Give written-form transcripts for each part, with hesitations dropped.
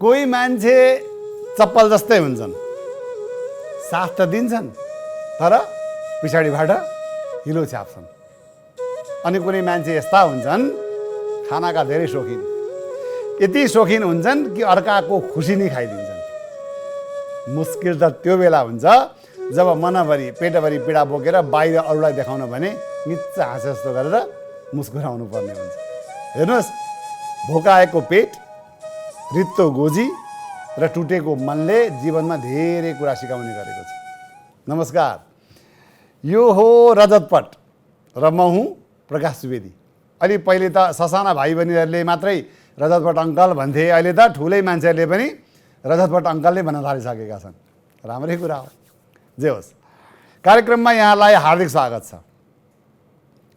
कोही मान्छे चप्पल जस्तै हुन्छन्, साथ त दिन्छन् तर पछाडिबाट हिलो छ्याप्छन्। अनि कुनै मान्छे यस्ता हुन्छन् खानाका धेरै शौखिन, यति शौखिन हुन्छन् कि अर्काको खुसी नै खाइदिन्छन्। मुस्किल त त्यो बेला हुन्छ जब मनभरि पेटभरि पीडा बोकेर बाहिर अरूलाई देखाउन भने निच्च हाँसे जस्तो गरेर मुस्कुराउनु पर्ने हुन्छ। हेर्नुहोस्, भोकाएको पेट, रित्तो गोजी र टुटेको मनले जीवनमा धेरै कुरा सिकाउने गरेको छ। नमस्कार, यो हो रजतपट र म हुँ प्रकाश सुवेदी। अलि पहिले त ससाना भाइ बहिनीहरूले मात्रै रजतपट अङ्कल भन्थे, अहिले त ठुलै मान्छेहरूले पनि रजतपट अङ्कल नै भन्न थालिसकेका छन्। राम्रै कुरा हो। जे होस्, कार्यक्रममा यहाँलाई हार्दिक स्वागत छ।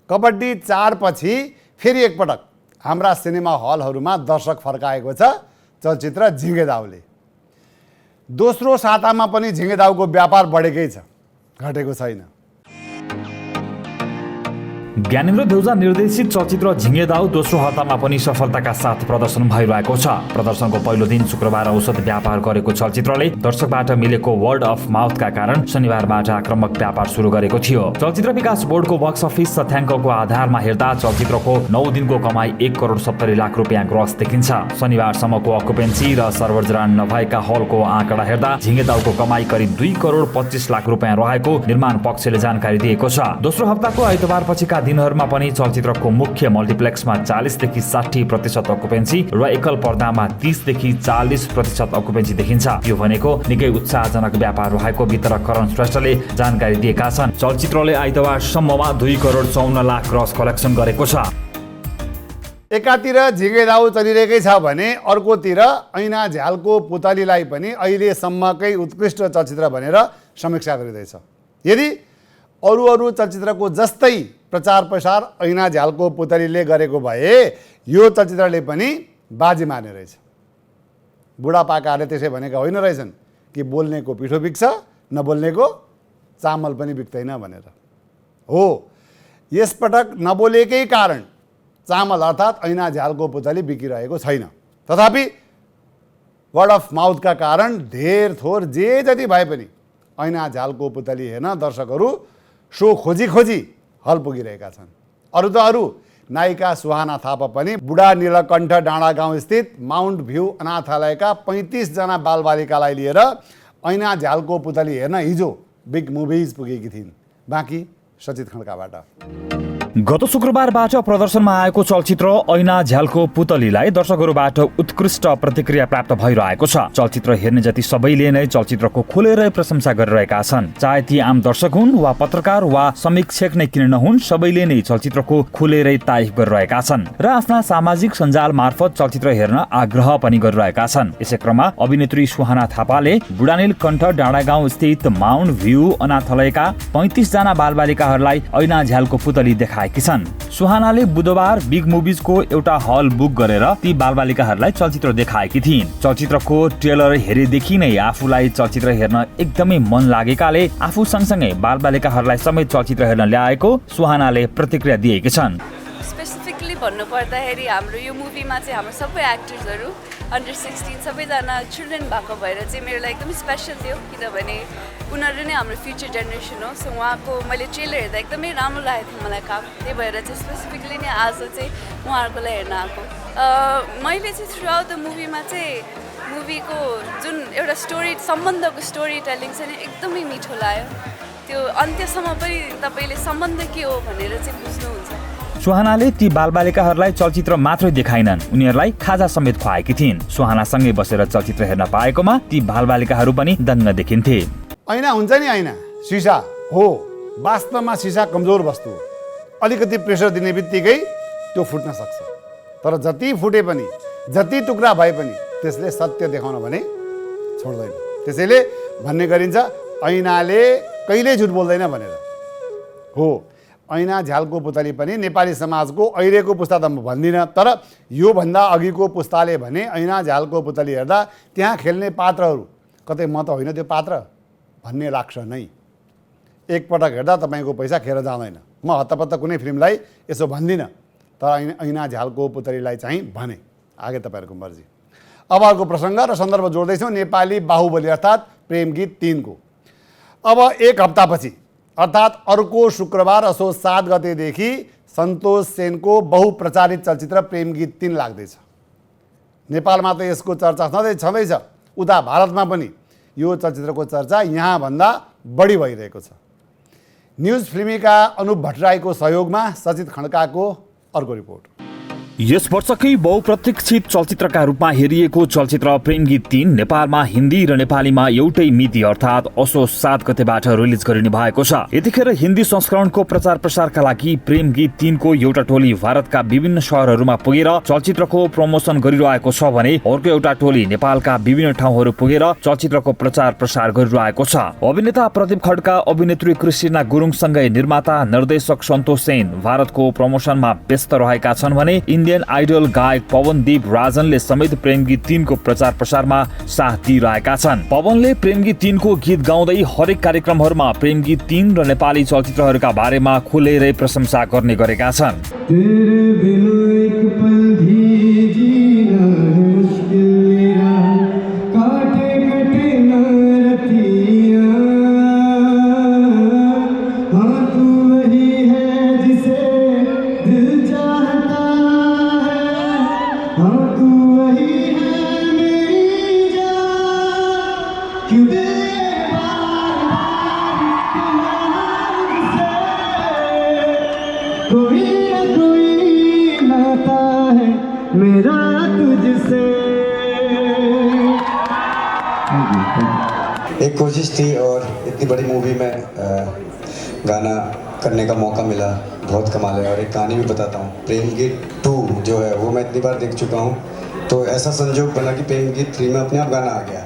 कबड्डी 4 पछि फेरि एकपटक हाम्रा सिनेमा हलहरूमा दर्शक फर्काएको छ चलचित्र झिङ्गे दाउले। दोस्रो सातामा पनि झिङ्गे दाउको व्यापार बढेकै छ, घटेको छैन। ज्ञानेन्द्र देउजा निर्देशित चलचित्र झिङ्गे दाउ दोस्रो हप्तामा पनि सफलताका साथ प्रदर्शन भइरहेको छ। प्रदर्शनको पहिलो दिन शुक्रबार औसत व्यापार गरेको चलचित्रले दर्शकबाट मिलेको वर्ड अफ माउथका कारण शनिबारबाट आक्रामक व्यापार सुरु गरेको थियो। चलचित्र विकास बोर्डको बक्स अफिस तथ्याङ्कको आधारमा हेर्दा चलचित्रको 9 दिनको कमाई 1,70,00,000 रुपियाँ ग्रस देखिन्छ। शनिबारसम्मको अकुपेन्सी र सर्वजरान नभएका हलको आँकडा हेर्दा झिङ्गे दाउको कमाई करिब 2,25,00,000 रुपियाँ रहेको निर्माण पक्षले जानकारी दिएको छ। दोस्रो हप्ताको आइतबार पछिका दिनहरूमा पनि चलचित्रको मुख्य मल्टिप्लेक्समा 40 देखि 60% अकुपेन्सी र एकल पर्दामा 30 देखि 40% अकुपेन्सी देखिन्छ। यो भनेको निकै उत्साहजनक व्यापार रहेको वितरक करण श्रेष्ठले जानकारी दिएका छन्। चलचित्रले आइतबारसम्ममा 2,54,00,000 ग्रस कलेक्सन गरेको छ। एकातिर झिङ्गे दाउ चलिरहेकै छ भने अर्कोतिर ऐना झ्यालको पुतलीलाई पनि अहिलेसम्मकै उत्कृष्ट चलचित्र भनेर समीक्षा गरिँदैछ। यदि अरू चलचित्रको जस्तै प्रचार प्रसार ऐना झ्यालको पुतलीले गरेको भए यो चलचित्रले पनि बाजी मार्ने रहेछ। बुढापाकाहरूले त्यसै भनेका होइन रहेछन् कि बोल्नेको पिठो बिक्छ, नबोल्नेको चामल पनि बिक्दैन भनेर। हो, यसपटक नबोलेकै कारण चामल अर्थात् ऐना झ्यालको पुतली बिकिरहेको छैन। तथापि वर्ड अफ माउथका कारण धेर थोर जे जति भए पनि ऐना झ्यालको पुतली हेर्न दर्शकहरू सो खोजी हल पुगिरहेका छन्। अरू नायिका सुहाना थापा पनि बुढा नीलकण्ठ डाँडा गाउँ स्थित माउन्ट भ्यू अनाथालयका 35 जना बालबालिकालाई लिएर ऐना झ्यालको पुतली हेर्न हिजो बिग मुभिज पुगेकी थिइन्। बाँकी सचित खड्काबाट। गत शुक्रबारबाट प्रदर्शनमा आएको चलचित्र ऐना झ्यालको पुतलीलाई दर्शकहरूबाट उत्कृष्ट प्रतिक्रिया प्राप्त भइरहेको छ। चलचित्र हेर्ने जति सबैले नै चलचित्रको खुलेरै प्रशंसा गरिरहेका छन्। चाहे ती आम दर्शक हुन् वा पत्रकार वा समीक्षक नै किन नहुन्, सबैले नै चलचित्रको खुलेरै तारिफ गरिरहेका छन् र आफ्ना सामाजिक सञ्जाल मार्फत चलचित्र हेर्न आग्रह पनि गरिरहेका छन्। यसै क्रममा अभिनेत्री सुहाना थापाले बुढानीलकण्ठ डाँडागाउँ स्थित माउन्ट भ्यू अनाथालयका 35 जना बालबालिकाहरूलाई ऐना झ्यालको पुतली देखाए सुहानाले बुधबार बिग मुभिजको एउटा हल बुक गरेर ती बालबालिकाहरूलाई चलचित्र देखाएकी थिइन्। चलचित्रको ट्रेलर हेरेदेखि नै आफूलाई चलचित्र हेर्न एकदमै मन लागेकाले आफू सँगसँगै बालबालिकाहरूलाई समेत चलचित्र हेर्न ल्याएको सुहानाले प्रतिक्रिया दिएकी छन्। स्पेसिफिकली भन्नुपर्दाखेरि हाम्रो यो मुभीमा चाहिँ हाम्रो सबै एक्टर्सहरू अन्डर 16 सबैजना चिल्ड्रेन भएको भएर चाहिँ मेरो लागि एकदमै स्पेसल थियो, किनभने उनीहरू नै हाम्रो फ्युचर जेनेरेसन हो। सो उहाँको मैले ट्रेलर हेर्दा एकदमै राम्रो लागेको थियो मलाई काम, त्यही भएर चाहिँ स्पेसिफिकली नै आज चाहिँ उहाँहरूको लागि हेर्न आएको। मैले चाहिँ थ्रु आउट द मुभीमा चाहिँ मुभीको जुन एउटा सम्बन्धको स्टोरी टेलिङ चाहिँ एकदमै मिठो लाग्यो। त्यो अन्त्यसम्म पनि तपाईँले सम्बन्ध के हो भनेर चाहिँ बुझ्नुहुन्छ। सुहानाले ती बालबालिकाहरूलाई चलचित्र मात्रै देखाइनन्, उनीहरूलाई खाजा समेत खुवाएकी थिइन्। सुहानासँगै बसेर चलचित्र हेर्न पाएकोमा ती बालबालिकाहरू पनि दङ्ग देखिन्थे। ऐना हुन्छ नि, ऐना सिसा हो, वास्तवमा सिसा कमजोर वस्तु हो। अलिकति प्रेसर दिने बित्तिकै त्यो फुट्न सक्छ। तर जति फुटे पनि, जति टुक्रा भए पनि त्यसले सत्य देखाउन भने छोड्दैन। त्यसैले भन्ने गरिन्छ ऐनाले कहिल्यै झुट बोल्दैन भनेर। हो, ऐना झ्यालको पुतली पनि नेपाली समाजको अहिलेको पुस्ता त म भन्दिनँ, तर योभन्दा अघिको पुस्ताले भने ऐना झ्यालको पुतली हेर्दा त्यहाँ खेल्ने पात्रहरू कतै म त होइन त्यो पात्र भन्ने लाग्छ नै। एकपटक हेर्दा तपाईँको पैसा खेर जाँदैन। म हत्तपत्त कुनै फिल्मलाई यसो भन्दिनँ, तर ऐना झ्यालको पुतलीलाई चाहिँ भने। आगे तपाईँहरूको मर्जी। अब अर्को प्रसङ्ग र सन्दर्भ जोड्दैछौँ नेपाली बाहुबली अर्थात् प्रेम गीत 3 को। अब एक हप्तापछि अर्थात् अर्को शुक्रबार असोज 7 गतेदेखि सन्तोष सेनको बहुप्रचारित चलचित्र प्रेम गीत 3 लाग्दैछ। नेपालमा त यसको चर्चा छँदैछ, उता भारतमा पनि यो चलचित्रको चर्चा यहाँभन्दा बढी भइरहेको छ। न्युज फिल्मीका अनुप भट्टराईको सहयोगमा सचित खड्काको अर्को रिपोर्ट। यस वर्षकै बहुप्रतीक्षित चलचित्रका रूपमा हेरिएको चलचित्र प्रेम गीत 3 नेपालमा हिन्दी र नेपालीमा एउटै मिति अर्थात् असोज 7 गतेबाट रिलिज गरिने भएको छ। यतिखेर हिन्दी संस्करणको प्रचार प्रसारका लागि प्रेम गीत 3 को एउटा टोली भारतका विभिन्न शहरहरूमा पुगेर चलचित्रको प्रमोसन गरिरहेको छ भने अर्को एउटा टोली नेपालका विभिन्न ठाउँहरू पुगेर चलचित्रको प्रचार प्रसार गरिरहेको छ। अभिनेता प्रदीप खड्का, अभिनेत्री क्रिस्टिना गुरुङसँगै निर्माता निर्देशक सन्तोष सेन भारतको प्रमोसनमा व्यस्त रहेका छन् भने इन्डियन आइडल गायक पवनदीप राजनले समेत प्रेम गीत 3 को प्रचार प्रसारमा साथ दिइरहेका छन्। पवनले प्रेम गीत 3 को गीत गाउँदै हरेक कार्यक्रमहरूमा प्रेम गीत 3 र नेपाली चलचित्रहरूका बारेमा खुलेरै प्रशंसा गर्ने गरेका छन्। एक कोशिश थी और इतनी बड़ी मूवी में गाना करने का मौका मिला, बहुत कमाल है। और एक कहानी भी बताता हूँ, प्रेम गीत 2 जो है वो मैं इतनी बार देख चुका हूँ, तो ऐसा संजोग बना कि प्रेम गीत 3 में अपने आप गाना आ गया।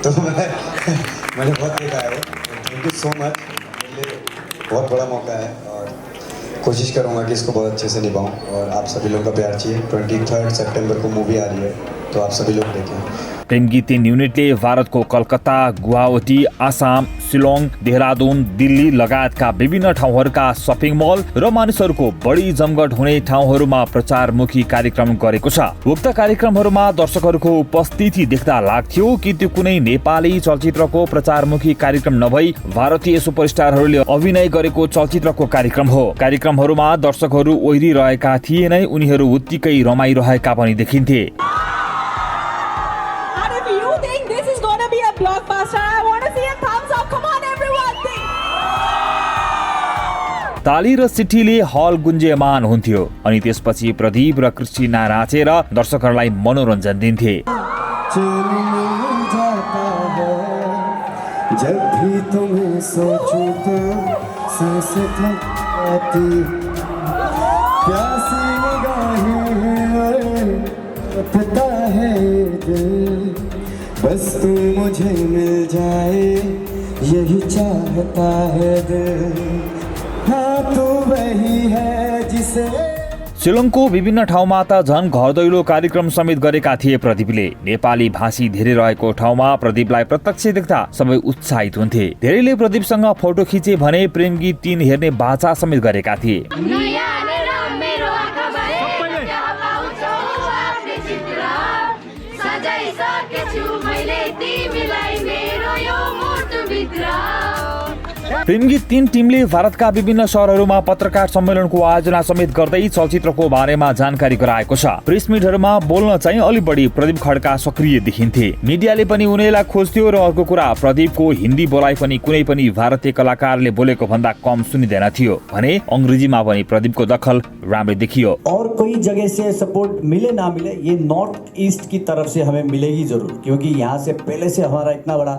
तो मैंने बहुत देखा है। थैंक यू सो मच, मेरे लिए बहुत बड़ा मौका है और कोशिश करूँगा कि इसको बहुत अच्छे से निभाऊँ। और आप सभी लोगों का प्यार चाहिए। 23 सितंबर को मूवी आ रही है, तो आप सभी लोग देखें। प्रेम गीत 3 युनिटले भारतको कलकत्ता, गुवाहाटी, आसाम, शिलोङ, देहरादून, दिल्ली लगायतका विभिन्न ठाउँहरूका सपिङ मल र मानिसहरूको बढी जमघट हुने ठाउँहरूमा प्रचारमुखी कार्यक्रम गरेको छ। उक्त कार्यक्रमहरूमा दर्शकहरूको उपस्थिति देख्दा लाग्थ्यो कि त्यो कुनै नेपाली चलचित्रको प्रचारमुखी कार्यक्रम नभई भारतीय सुपरस्टारहरूले अभिनय गरेको चलचित्रको कार्यक्रम हो। कार्यक्रमहरूमा दर्शकहरू ओहिरिरहेका थिए नै उनीहरू उत्तिकै रमाइरहेका पनि देखिन्थे। ताली र सिट्ठीले हल गुन्जेमान हुन्थ्यो अनि त्यसपछि प्रदीप र क्रिस्टिना नाचेर दर्शकहरूलाई मनोरञ्जन दिन्थे। जब भी तुम्हें सोचूं तो सांस थमती, प्यासी निगाहें पता है दिल, बस तू मुझे मिल जाए यही चाहता है दिल, हाँ तू वही है जिसे। शिलोङको विभिन्न ठाउँमा त झन घर दैलो कार्यक्रम समेत गरेका थिए प्रदीपले। नेपाली भाषी धेरै रहेको ठाउँमा प्रदीपलाई प्रत्यक्ष देख्दा सबै उत्साहित हुन्थे। धेरैले प्रदीपसँग फोटो खिचे भने प्रेम गीत 3 हेर्ने बाचा समेत गरेका थिए। प्रेम गीत 3 टिमले भारतका विभिन्न शहरहरूमा पत्रकार सम्मेलनको आयोजना समेत गर्दै चलचित्रको बारेमा जानकारी गराएको छ। प्रेस मिटहरूमा बोल्न चाहिँ अलि बढी प्रदीप खड्का सक्रिय देखिन्थे। मिडियाले पनि उनीलाई खोज्थ्यो र अर्को कुरा प्रदीपको हिन्दी बोलाइ पनि कुनै पनि भारतीय कलाकारले बोलेको भन्दा कम सुनिँदैन थियो भने अंग्रेजीमा पनि प्रदीपको दखल राम्रै देखियो। और कोई जगह से सपोर्ट मिले ना मिले, ये नॉर्थ ईस्ट की तरफ से हमें मिलेगी जरूर, क्योंकि यहाँ से पहले से हमारा इतना बड़ा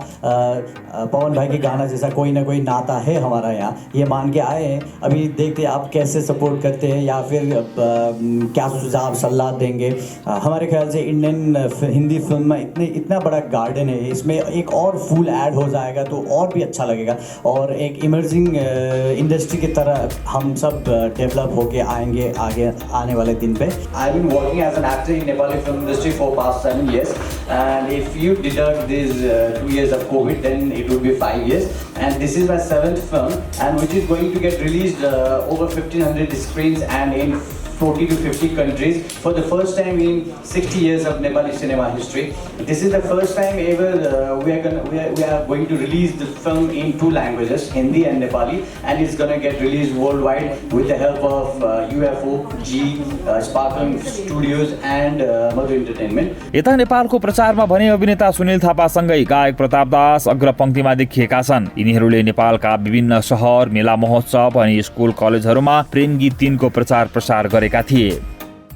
पवन भाई के गाना जैसा कोई ना कोई नाता है हमारा यहाँ, ये मान के आए हैं। अभी देखते हैं आप कैसे सपोर्ट करते हैं या फिर क्या सुझाव सलाह देंगे। हमारे ख्याल से इंडियन हिंदी फिल्म में इतना बड़ा गार्डन है, इसमें एक और फुल ऐड हो जाएगा तो और भी अच्छा लगेगा और एक इमर्जिंग इंडस्ट्री की तरह हम सब डेवलप होके आएंगे आगे आने वाले दिन pay. I've been working as an actor in Nepali film industry for past 7 years, and if you deduct these 2 years of COVID, then it would be 5 years. And this is my 7th film, and which is going to get released over 1500 screens and in 40 to 50 countries for the first time in 60 years of Nepali cinema history. This is the first time ever we are going to release the film in 2 languages, Hindi and Nepali, and it's going to get released worldwide with the help of UFO, G, Sparkling Studios and Madhu Entertainment. यता नेपालको प्रचारमा भने अभिनेता सुनिल थापासँगै गायक प्रताप दास अग्रपङ्क्तिमा देखिएका छन्। यिनीहरूले नेपालका विभिन्न सहर, मेला महोत्सव अनि स्कुल कलेजहरूमा प्रेम गीत 3 को प्रचार प्रसार गरेका थिए।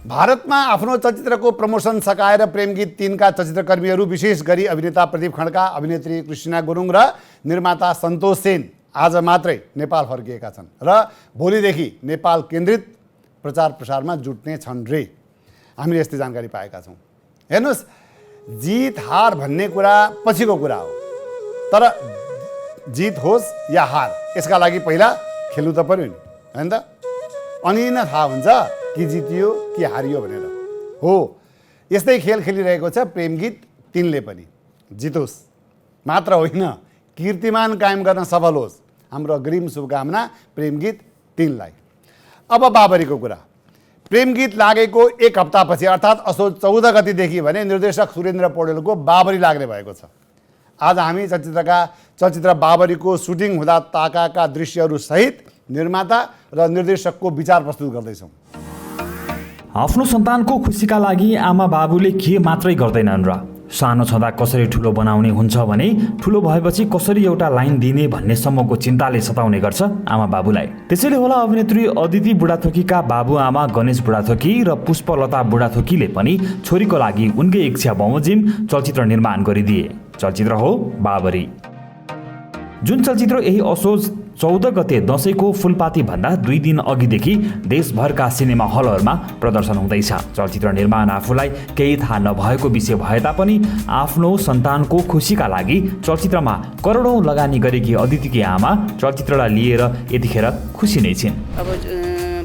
भारतमा आफ्नो चलचित्रको प्रमोसन सकाएर प्रेम गीत 3 का चलचित्रकर्मीहरू विशेष गरी अभिनेता प्रदीप खड्का, अभिनेत्री कृष्णा गुरुङ र निर्माता सन्तोष सेन आज मात्रै नेपाल फर्किएका छन् र भोलिदेखि नेपाल केन्द्रित प्रचार प्रसारमा जुट्ने छन् रे। हामीले यस्तै जानकारी पाएका छौँ। हेर्नुहोस्, जित हार भन्ने कुरा पछिको कुरा हो, तर जित होस् या हार यसका लागि पहिला खेल्नु त पर्यो नि, होइन त? अनि नै थाहा हुन्छ कि जितियो कि हारियो भनेर। हो, यस्तै खेल खेलिरहेको छ प्रेम गीत 3 ले पनि। जितोस् मात्र होइन, कीर्तिमान कायम गर्न सफल होस्। हाम्रो अग्रिम शुभकामना प्रेम गीत 3 लाई। अब बाबरीको कुरा। प्रेम गीत लागेको 1 हप्तापछि अर्थात् असोज 14 गतिदेखि भने निर्देशक सुरेन्द्र पौडेलको बाबरी लाग्ने भएको छ। आज हामी चलचित्र बाबरीको सुटिङ हुँदा ताकाका दृश्यहरू सहित निर्माता र निर्देशकको विचार प्रस्तुत गर्दैछौँ। आफ्नो सन्तानको खुसीका लागि आमा बाबुले के मात्रै गर्दैनन् र सानो छँदा कसरी ठुलो बनाउने हुन्छ भने ठुलो भएपछि कसरी एउटा लाइन दिने भन्नेसम्मको चिन्ताले सताउने गर्छ आमा बाबुलाई। त्यसैले होला अभिनेत्री अदिति बुढाथोकीका बाबुआमा गणेश बुढाथोकी र पुष्पलता बुढाथोकीले पनि छोरीको लागि उनकै इच्छा बमोजिम चलचित्र निर्माण गरिदिए। चलचित्र हो बाबरी, जुन चलचित्र यही असोज 14 गते दशैंको फुलपाती भन्दा 2 दिन अघिदेखि देशभरका सिनेमा हलहरूमा प्रदर्शन हुँदैछ। चलचित्र निर्माण आफूलाई केही थाहा नभएको विषय भए तापनि आफ्नो सन्तानको खुसीका लागि चलचित्रमा करोडौँ लगानी गरेकी अदितिकी आमा चलचित्रलाई लिएर यतिखेर खुसी नै छिन्। अब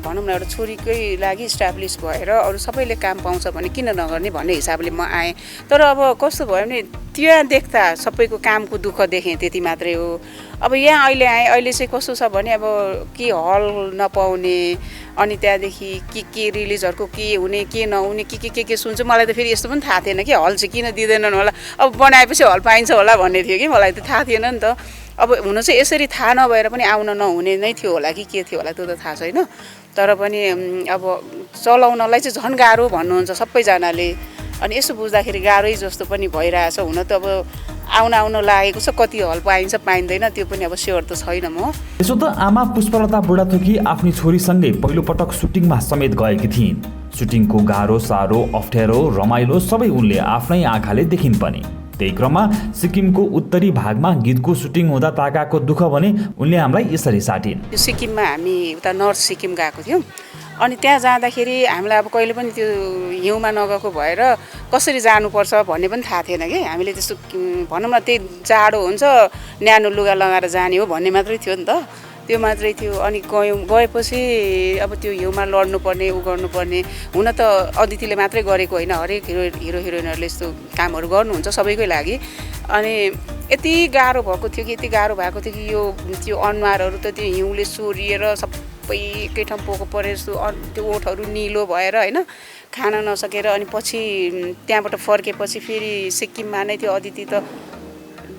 भनौँ न, एउटा छोरीकै लागि इस्टाब्लिस भएर अरू सबैले काम पाउँछ भने किन नगर्ने भन्ने हिसाबले म आएँ। तर अब कस्तो भयो भने त्यहाँ देख्दा सबैको कामको दुःख देखेँ, त्यति मात्रै हो। अब यहाँ अहिले आएँ, अहिले चाहिँ कस्तो छ भने अब के हल नपाउने, अनि त्यहाँदेखि के रिलिजहरूको के हुने के नहुने के सुन्छु। मलाई त फेरि यस्तो पनि थाहा थिएन कि हल चाहिँ किन दिँदैनन् होला, अब बनाएपछि हल पाइन्छ होला भन्ने थियो कि, मलाई त थाहा थिएन नि त। अब हुन चाहिँ यसरी थाहा नभएर पनि आउन नहुने नै थियो होला कि के थियो होला त्यो त थाहा छैन। तर पनि अब चलाउनलाई चाहिँ झन् गाह्रो भन्नुहुन्छ सबैजनाले। अनि यसो बुझ्दाखेरि गाह्रै जस्तो पनि भइरहेछ। हुन त अब आउन लागेको छ, कति हल पाइन्छ पाइँदैन त्यो पनि अब स्योर त छैन म। त्यसो त आमा पुष्पलता बुढाथोकी आफ्नी छोरीसँगै पहिलोपटक सुटिङमा समेत गएकी थिइन्। सुटिङको गाह्रो साह्रो अप्ठ्यारो रमाइलो सबै उनले आफ्नै आँखाले देखिन् पनि। त्यही क्रममा सिक्किमको उत्तरी भागमा गीतको सुटिङ हुँदा ताकाको दुःख भने उनले हामीलाई यसरी साटिन्। सिक्किममा हामी उता नर्थ सिक्किम गएको थियौँ। अनि त्यहाँ जाँदाखेरि हामीलाई अब कहिले पनि त्यो हिउँमा नगएको भएर कसरी जानुपर्छ भन्ने पनि थाहा थिएन कि। हामीले त्यस्तो भनौँ न त्यही जाडो हुन्छ न्यानो लुगा लगाएर जाने हो भन्ने मात्रै थियो नि त, त्यो मात्रै थियो। अनि गएपछि अब त्यो हिउँमा लड्नुपर्ने उ गर्नुपर्ने। हुन त अदितिले मात्रै गरेको होइन, हरेक हिरो हिरोइनहरूले यस्तो कामहरू गर्नुहुन्छ सबैकै लागि। अनि यति गाह्रो भएको थियो कि यो त्यो अनुहारहरू त त्यो हिउँले सोरिएर सबै एकै ठाउँ पोको परे जस्तो, त्यो ओठहरू निलो भएर होइन, खान नसकेर। अनि पछि त्यहाँबाट फर्केपछि फेरि सिक्किममा नै त्यो अदिति त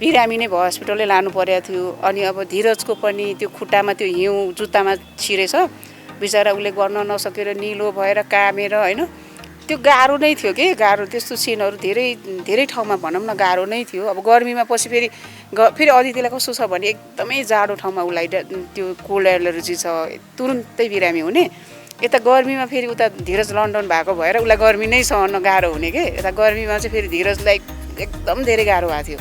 बिरामी नै भयो, हस्पिटलै लानु परेको थियो। अनि अब धीरजको पनि त्यो खुट्टामा त्यो हिउँ जुत्तामा छिरेछ बिचरा, उसले गर्न नसकेर निलो भएर कामेर होइन। त्यो गाह्रो नै थियो कि, गाह्रो त्यस्तो सिनहरू धेरै ठाउँमा भनौँ न गाह्रो नै थियो। अब गर्मीमा पछि फेरि अदितिलाई कस्तो छ भने एकदमै जाडो ठाउँमा उसलाई त्यो कोल्ड एलर्जी छ, तुरुन्तै बिरामी हुने। यता गर्मीमा फेरि उता धीरज लन्डन भएको भएर उसलाई गर्मी नै सहन गाह्रो हुने के। यता गर्मीमा चाहिँ फेरि धीरजलाई एकदम धेरै गाह्रो भएको थियो।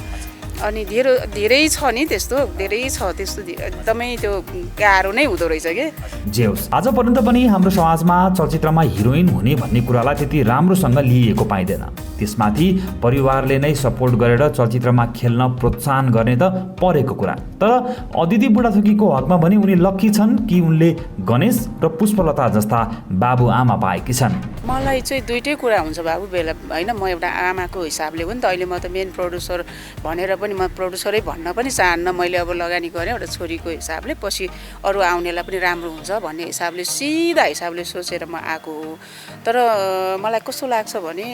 अनि धेरै छ नि त्यस्तो, धेरै छ त्यस्तो, एकदमै त्यो गाह्रो नै हुँदो रहेछ कि। जे होस्, आजपर्यन्त पनि हाम्रो समाजमा चलचित्रमा हिरोइन हुने भन्ने कुरालाई त्यति राम्रोसँग लिइएको पाइँदैन। त्यसमाथि परिवारले नै सपोर्ट गरेर चलचित्रमा खेल्न प्रोत्साहन गर्ने त परेको कुरा। तर अदिति बुढाथोकीको हकमा भने उनी लक्की छन् कि उनले गणेश र पुष्पलता जस्ता बाबुआमा पाएकी छन्। मलाई चाहिँ दुइटै कुरा हुन्छ बाबु बेला होइन म एउटा आमाको हिसाबले पनि त अहिले म त मेन प्रड्युसर भनेर पनि म प्रड्युसरै भन्न पनि चाहन्न मैले अब लगानी गरेँ एउटा छोरीको हिसाबले पछि अरू आउनेलाई पनि राम्रो हुन्छ भन्ने हिसाबले सिधा हिसाबले सोचेर म आएको हो तर मलाई कस्तो लाग्छ भने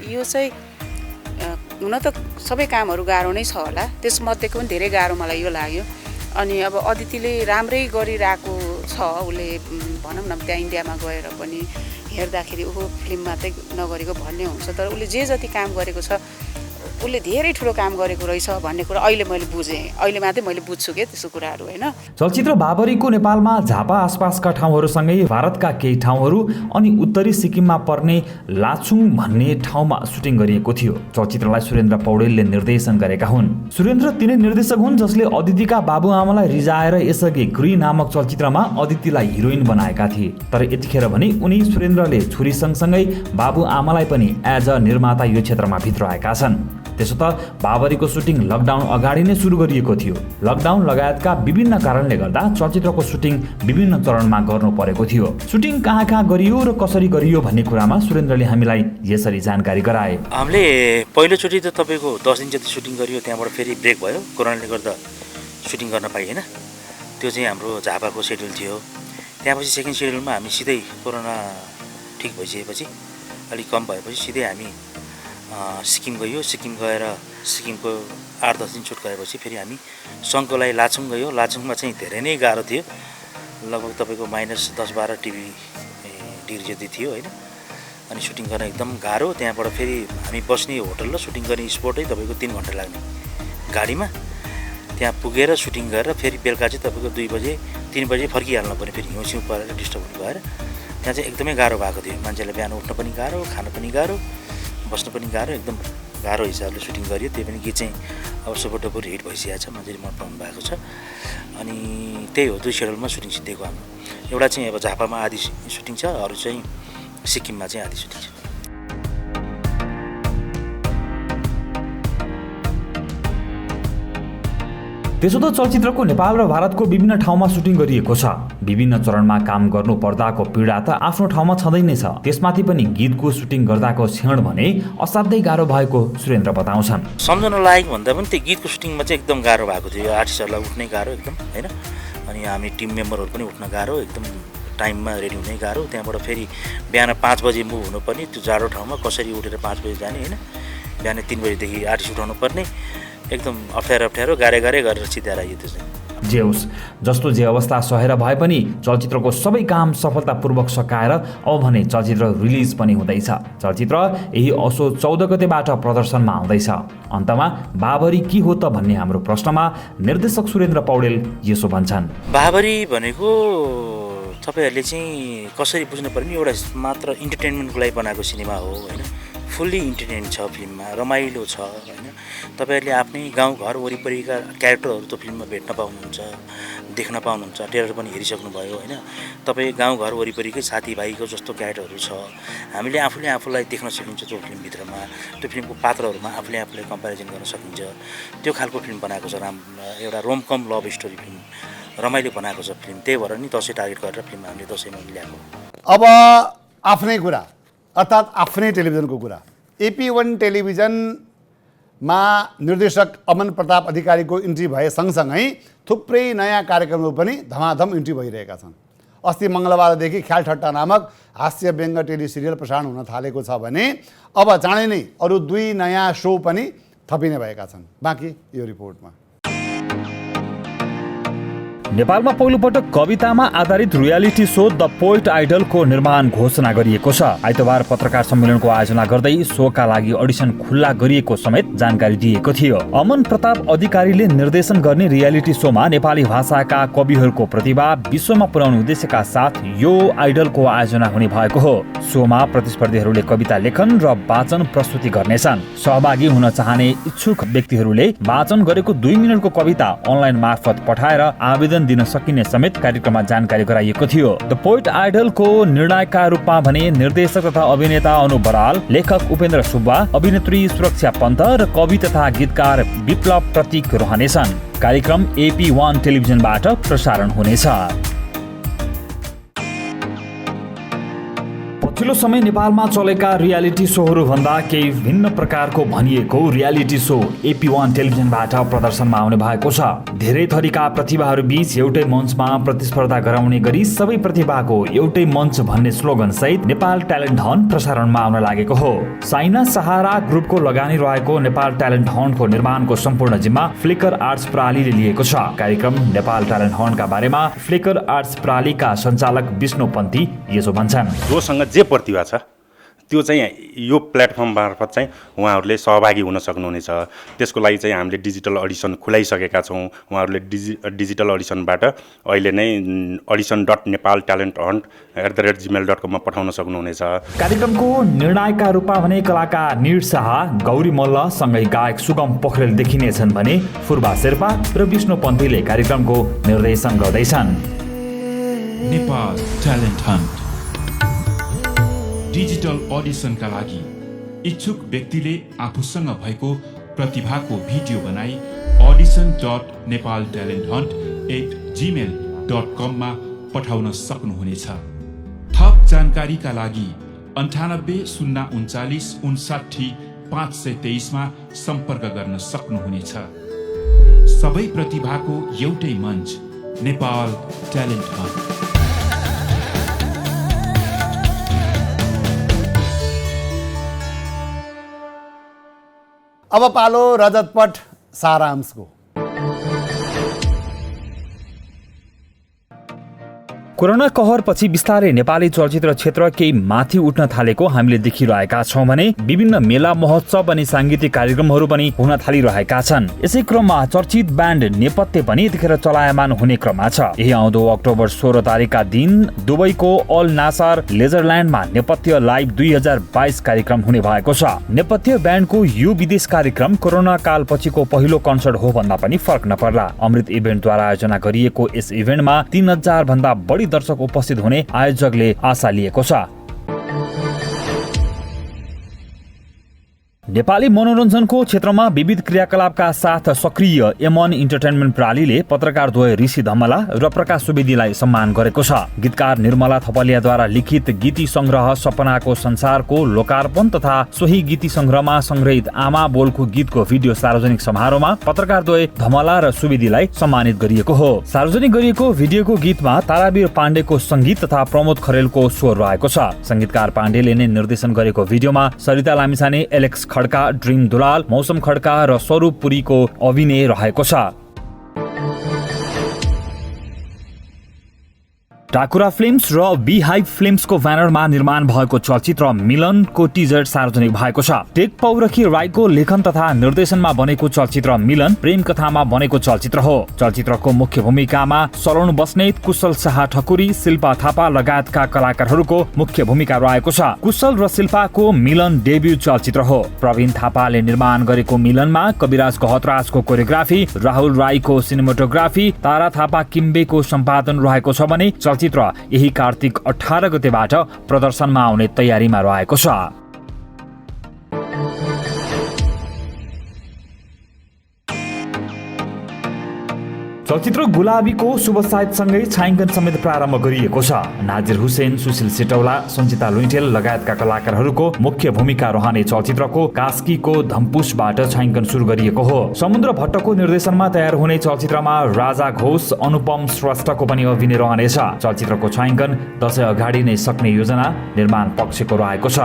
यो चाहिँ हुन त सबै कामहरू गाह्रो नै छ होला त्यसमध्येको पनि धेरै गाह्रो मलाई यो लाग्यो अनि अब अदितिले राम्रै गरिरहेको छ उसले भनौँ न त्यहाँ इन्डियामा गएर पनि हेर्दाखेरि ऊ फिल्ममा चाहिँ नगरेको भन्ने हुन्छ तर उसले जे जति काम गरेको छ उसले धेरै ठुलो काम गरेको रहेछ भन्ने कुरा अहिले मैले बुझेँ अहिले मात्रै मैले बुझ्छु के त्यस्तो कुराहरू होइन चलचित्र बाबरीको नेपालमा झापा आसपासका ठाउँहरूसँगै भारतका केही ठाउँहरू अनि उत्तरी सिक्किममा पर्ने लाचुङ भन्ने ठाउँमा सुटिङ गरिएको थियो चलचित्रलाई सुरेन्द्र पौडेलले निर्देशन गरेका हुन् सुरेन्द्र तिनै निर्देशक हुन् जसले अदितिका बाबुआमालाई रिजाएर यसअघि गृह नामक चलचित्रमा अदितिलाई हिरोइन बनाएका थिए तर यतिखेर भने उनी सुरेन्द्रले छोरी सँगसँगै बाबुआमालाई पनि एज अ निर्माता यो क्षेत्रमा भित्राएका छन् त्यसो त बाबरीको सुटिङ लकडाउन अगाडि नै सुरु गरिएको थियो लकडाउन लगायतका विभिन्न कारणले गर्दा चलचित्रको सुटिङ विभिन्न चरणमा गर्नु परेको थियो सुटिङ कहाँ कहाँ गरियो र कसरी गरियो भन्ने कुरामा सुरेन्द्रले हामीलाई यसरी जानकारी गराए हामीले पहिलोचोटि त तपाईँको 10 दिन जति सुटिङ गरियो त्यहाँबाट फेरि ब्रेक भयो कोरोनाले गर्दा सुटिङ गर्न पाइएन त्यो चाहिँ हाम्रो झापाको सेड्युल थियो त्यहाँपछि सेकेन्ड सेड्युलमा हामी सिधै कोरोना ठिक भइसकेपछि अलिक कम भएपछि सिधै हामी सिक्किम गयो सिक्किम गएर सिक्किमको 8-10 दिन छुट गएपछि फेरि हामी सङ्घको लागि लाचुङ गयो लाचुङमा चाहिँ धेरै नै गाह्रो थियो लगभग तपाईँको -10-12 डिग्री जति थियो होइन अनि सुटिङ गर्न एकदम गाह्रो त्यहाँबाट फेरि हामी बस्ने होटल र सुटिङ गर्ने स्पोटै तपाईँको 3 घन्टा लाग्ने गाडीमा त्यहाँ पुगेर सुटिङ गरेर फेरि बेलुका चाहिँ तपाईँको 2 बजे 3 बजे फर्किहाल्नु पऱ्यो फेरि हिउँसिउँ परेर डिस्टर्ब हुनु भएर त्यहाँ चाहिँ एकदमै गाह्रो भएको थियो मान्छेलाई बिहान उठ्न पनि गाह्रो खान पनि गाह्रो बस्नु पनि गाह्रो एकदम गाह्रो हिसाबले सुटिङ गरियो त्यही पनि गीत चाहिँ अब सुपरडुपर हिट भइसकेको छ मान्छेले मन पराउनु भएको छ अनि त्यही हो 2 सेड्युलमा सुटिङ सिद्धिएको हाम्रो एउटा चाहिँ अब झापामा आधी सुटिङ छ अरू चाहिँ सिक्किममा चाहिँ आधी सुटिङ छ त्यसो त चलचित्रको नेपाल र भारतको विभिन्न ठाउँमा सुटिङ गरिएको छ विभिन्न चरणमा काम गर्नु पर्दाको पीडा त आफ्नो ठाउँमा छँदै नै छ त्यसमाथि पनि गीतको सुटिङ गर्दाको क्षण भने असाध्यै गाह्रो भएको सुरेन्द्र बताउँछन् सम्झन लायक भन्दा पनि त्यो गीतको सुटिङमा चाहिँ एकदम गाह्रो भएको थियो आर्टिस्टहरूलाई उठ्नै गाह्रो एकदम होइन अनि हामी टिम मेम्बरहरू पनि उठ्न गाह्रो एकदम टाइममा रेडी हुनै गाह्रो त्यहाँबाट फेरि बिहान 5 बजे मुभ हुनुपर्ने त्यो जाडो ठाउँमा कसरी उठेर 5 बजे जाने होइन बिहान 3 बजेदेखि आर्टिस्ट उठाउनु पर्ने एकदम अप्ठ्यारो गाह्रै गरेर सिधाएर आइयो त्यो चाहिँ जे होस् जस्तो जे अवस्था सहेर भए पनि चलचित्रको सबै काम सफलतापूर्वक सकाएर अब भने चलचित्र रिलिज पनि हुँदैछ चलचित्र यही असोज 14 गतेबाट प्रदर्शनमा आउँदैछ अन्तमा बाबरी के हो त भन्ने हाम्रो प्रश्नमा निर्देशक सुरेन्द्र पौडेल यसो भन्छन् बाबरी भनेको तपाईँहरूले चाहिँ कसरी बुझ्नु पर्ने एउटा मात्र इन्टरटेनमेन्टको लागि बनाएको सिनेमा हो होइन फुल्ली इन्टरटेन छ फिल्ममा रमाइलो छ होइन तपाईँहरूले आफ्नै गाउँघर वरिपरिका क्यारेक्टरहरू त फिल्ममा भेट्न पाउनुहुन्छ देख्न पाउनुहुन्छ ट्रेलर पनि हेरिसक्नुभयो होइन तपाईँ गाउँघर वरिपरिकै साथीभाइको जस्तो क्यारेक्टरहरू छ हामीले आफूलाई देख्न सकिन्छ त्यो फिल्मभित्रमा त्यो फिल्मको पात्रहरूमा आफूलाई कम्पेरिजन गर्न सकिन्छ त्यो खालको फिल्म बनाएको छ एउटा रोमकम लभ स्टोरी फिल्म रमाइलो बनाएको छ फिल्म त्यही भएर नि दसैँ टार्गेट गरेर फिल्म हामीले दसैँमा ल्याएको अब आफ्नै कुरा अर्थात् आफ्नै टेलिभिजनको कुरा AP1 टेलिभिजनमा निर्देशक अमन प्रताप अधिकारीको इन्ट्री भए सँगसँगै थुप्रै नयाँ कार्यक्रमहरू पनि धमाधम इन्ट्री भइरहेका छन् अस्ति मङ्गलबारदेखि ख्याल ठट्टा नामक हास्य व्यङ्ग टेली सिरियल प्रसारण हुन थालेको छ भने अब चाँडै नै अरू 2 नयाँ सो पनि थपिने भएका छन् बाँकी यो रिपोर्टमा नेपालमा पहिलोपटक कवितामा आधारित रियालिटी शो द पोइट आइडलको निर्माण घोषणा गरिएको छ आइतबार पत्रकार सम्मेलनको आयोजना गर्दै शोका लागि अडिसन खुल्ला गरिएको समेत जानकारी दिएको थियो अमन प्रताप अधिकारीले निर्देशन गर्ने रियालिटी शोमा नेपाली भाषाका कविहरूको प्रतिभा विश्वमा पुर्याउने उद्देश्यका साथ यो आइडलको आयोजना हुने भएको हो शोमा प्रतिस्पर्धीहरूले कविता लेखन र वाचन प्रस्तुति गर्नेछन् सहभागी हुन चाहने इच्छुक व्यक्तिहरूले वाचन गरेको 2 मिनटको कविता अनलाइन मार्फत पठाएर आवेदन दिन सकिने समेत कार्यक्रममा जानकारी गराइएको थियो द पोइट आइडलको निर्णायकका रूपमा भने निर्देशक तथा अभिनेता अनु बराल लेखक उपेन्द्र सुब्बा अभिनेत्री सुरक्षा पन्त र कवि तथा गीतकार विप्लव प्रतीक रहनेछन् कार्यक्रम AP1 टेलिभिजनबाट प्रसारण हुनेछ पछिल्लो समय नेपालमा चलेका रियालिटी सोहरू भन्दा केही भिन्न प्रकारको भनिएको रियालिटी सो AP1 टेलिभिजनबाट प्रदर्शनमा आउने भएको छ। धेरै थरीका प्रतिभाहरू बीच एउटै मञ्चमा प्रतिस्पर्धा गराउने गरी सबै प्रतिभाको एउटै मञ्च भन्ने स्लोगन सहित नेपाल ट्यालेन्ट हन्ट प्रसारणमा आउन लागेको हो। साइना सहारा ग्रुपको लगानी रहेको नेपाल ट्यालेन्ट हन्टको निर्माणको सम्पूर्ण जिम्मा फ्लिकर आर्ट्स प्रणालीले लिएको छ। कार्यक्रम नेपाल ट्यालेन्ट हन्टका बारेमा फ्लिकर आर्ट्स प्रणालीका सञ्चालक विष्णु पन्ती यसो भन्छन्। जोसँग जे प्रतिभा छ त्यो चाहिँ यो प्लेटफर्म मार्फत चाहिँ उहाँहरूले सहभागी हुन सक्नुहुनेछ। त्यसको लागि चाहिँ हामीले डिजिटल अडिसन खुलाइसकेका छौँ। उहाँहरूले डिजिटल अडिसनबाट अहिले नै audition.nepaltalenthunट@gmail.com मा पठाउन सक्नुहुनेछ। कार्यक्रमको निर्णायकका रूपमा भने कलाकार निर शाह, गौरी मल्ल सँगै गायक सुगम पोखरेल देखिनेछन् भने फुर्बा शेर्पा र विष्णु पन्थीले कार्यक्रमको निर्देशन गर्दैछन्। नेपाल ट्यालेन्ट हन्ट डिजिटल अडिसनका लागि इच्छुक व्यक्तिले आफूसँग भएको प्रतिभाको भिडियो बनाई audition.nepaltalenthunट@gmail.com मा पठाउन सक्नुहुनेछ। थप जानकारीका लागि 98 039 59 523 मा सम्पर्क गर्न सक्नुहुनेछ। सबै प्रतिभाको एउटै मञ्च नेपाल ट्यालेन्ट हन्ट। अब पालो रजतपट सारांशको। कोरोना कहरपछि बिस्तारै नेपाली चलचित्र क्षेत्र केही माथि उठ्न थालेको हामीले देखिरहेका छौँ भने विभिन्न मेला महोत्सव अनि सांगीतिक कार्यक्रमहरू पनि हुन थालिरहेका छन्। यसै क्रममा चर्चित ब्यान्ड नेपथ्य पनि यतिखेर चलायमान हुने क्रममा छ। यही आउँदो अक्टोबर 16 तारिकका दिन दुबईको अल नासार लेजरल्यान्डमा नेपथ्य लाइभ 2022 कार्यक्रम हुने भएको छ। नेपथ्य ब्यान्डको यो विदेश कार्यक्रम कोरोना कालपछिको पहिलो कन्सर्ट हो भन्दा पनि फरक नपर्ला। अमृत इभेन्टद्वारा आयोजना गरिएको यस इभेन्टमा 3000 भन्दा बढी दर्शक उपस्थित हुने आयोजकले आशा लिएको छ। नेपाली मनोरञ्जनको क्षेत्रमा विविध क्रियाकलापका साथ सक्रिय M1 इन्टरटेनमेन्ट प्रणालीले पत्रकारद्वय ऋषि धमला र प्रकाश सुवेदीलाई सम्मान गरेको छ। गीतकार निर्मला थपलियाद्वारा लिखित गीती संग्रह सपनाको संसारको लोकार्पण तथा सोही गीती संग्रहमा संग्रहित आमा बोलको गीतको भिडियो सार्वजनिक समारोहमा पत्रकारद्वय धमला र सुवेदीलाई सम्मानित गरिएको हो। सार्वजनिक गरिएको भिडियोको गीतमा तारावीर पाण्डेको संगीत तथा प्रमोद खरेलको स्वर रहेको छ। संगीतकार पाण्डेले नै निर्देशन गरेको भिडियोमा सरिता लामिछाने, एलेक्स खड्का, ड्रिम दुलाल, मौसम खड्का र स्वरूप पुरीको अभिनय रहेको छ। टाकुरा फिल्म्स र बिहाइभ फिल्म्सको ब्यानरमा निर्माण भएको चलचित्र मिलनको टिजर सार्वजनिक भएको छ। टेक पौरखी राईको लेखन तथा निर्देशनमा बनेको चलचित्र मिलन प्रेम कथामा बनेको चलचित्र हो। चलचित्रको मुख्य भूमिकामा सलोन बस्नेत, कुशल शाह ठकुरी, शिल्पा थापा लगायतका कलाकारहरूको मुख्य भूमिका रहेको छ। कुशल र शिल्पाको मिलन डेब्यू चलचित्र हो। प्रवीण थापाले निर्माण गरेको मिलनमा कविराज गहतराजको कोरियोग्राफी, राहुल राईको सिनेमाटोग्राफी, तारा थापा किम्बेको सम्पादन रहेको छ भने चलचित्र यही कार्तिक 18 गतेबाट प्रदर्शनमा आउने तयारीमा रहेको छ। चलचित्र गुलाबीको शुभ साहित्यसँगै छायाङ्कन समेत प्रारम्भ गरिएको छ। नाजिर हुसेन, सुशील सिटौला, सञ्चिता लुइटेल लगायतका कलाकारहरूको मुख्य भूमिका रहने चलचित्रको कास्कीको धम्पुसबाट छायाङ्कन सुरु गरिएको हो। समुद्र भट्टको निर्देशनमा तयार हुने चलचित्रमा राजा घोष, अनुपम श्रेष्ठको पनि अभिनय रहनेछ। चलचित्रको छायाङ्कन दशैं अगाडि नै सक्ने योजना निर्माण पक्षको रहेको छ।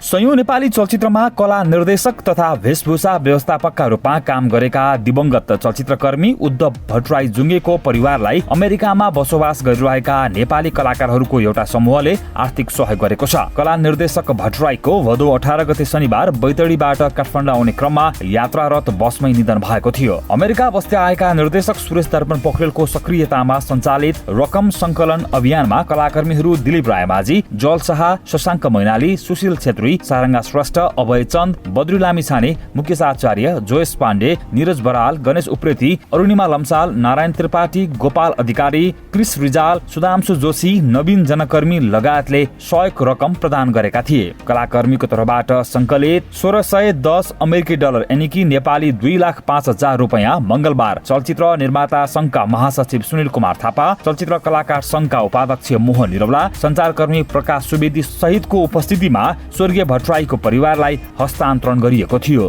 सयौं नेपाली चलचित्रमा कला निर्देशक तथा वेशभूषा व्यवस्थापकका रूपमा काम गरेका दिवंगत चलचित्रकर्मी उद्धव भट्टराई जुङ्गेको परिवारलाई अमेरिकामा बसोबास गरिरहेका नेपाली कलाकारहरूको एउटा समूहले आर्थिक सहयोग गरेको छ। कला निर्देशक भट्टराईको भदौ 18 गते शनिबार बैतडीबाट काठमाडौँ आउने क्रममा यात्रारत बसमै निधन भएको थियो। अमेरिका बस्दै आएका निर्देशक सुरेश दर्पण पोखरेलको सक्रियतामा सञ्चालित रकम संकलन अभियानमा कलाकर्मीहरू दिलीप रायमाझी, जल शाह, शशाङ्क मैनाली, सुशील छेत्री, सारङ्गा श्रेष्ठ, अभय चन्द, बद्री लामिछाने, मुकेश आचार्य, जोयस पाण्डे, निरज बराल, गणेश उप्रेती, अरुणिमा लम्साल, नारायण त्रिपाठी, गोपाल अधिकारी, क्रिस रिजाल, सुधांशु जोशी, नवीन जनकर्मी लगायतले सहयोग रकम प्रदान गरेका थिए। कलाकर्मीको तर्फबाट सङ्कलित 1610 अमेरिकी डलर यानि कि नेपाली 2,05,000 रुपैयाँ मङ्गलबार चलचित्र निर्माता संघका महासचिव सुनिल कुमार थापा, चलचित्र कलाकार संघका उपाध्यक्ष मोहन निरौला, सञ्चारकर्मी प्रकाश सुवेदी सहितको उपस्थितिमा स्वर्गीय भट्टराईको परिवारलाई हस्तान्तरण गरिएको थियो।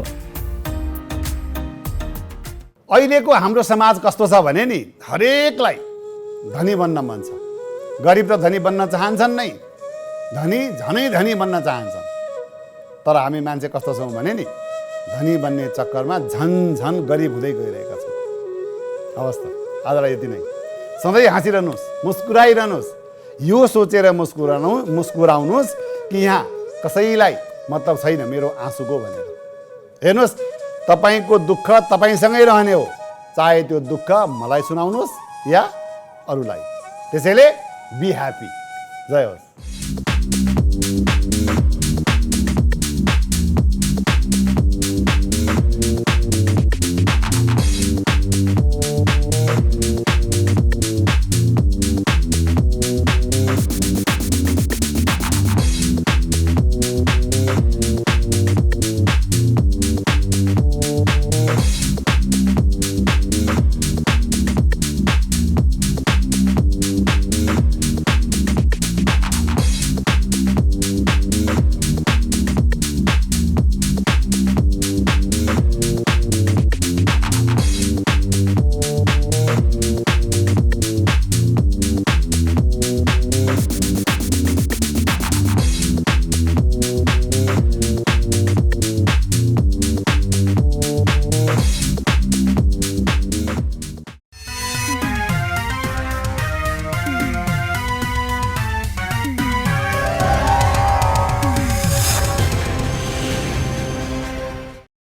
अहिलेको हाम्रो समाज कस्तो छ भने नि, हरेकलाई धनी बन्न मन छ। गरिब र धनी बन्न चाहन्छन् नै, धनी झनै धनी बन्न चाहन्छन्। तर हामी मान्छे कस्तो छौँ भने नि, धनी बन्ने चक्करमा झन झन गरिब हुँदै गइरहेका छौँ। अवस्था आजलाई यति नै। सधैँ हाँसिरहनुहोस्, मुस्कुराइरहनुहोस्, यो सोचेर मुस्कुराउनुहोस् कि यहाँ कसैलाई मतलब छैन मेरो आँसुको भनेर। हेर्नुहोस्, तपाईँको दुःख तपाईँसँगै रहने हो, चाहे त्यो दुःख मलाई सुनाउनुहोस् या अरूलाई। त्यसैले बी ह्याप्पी। जय होस्।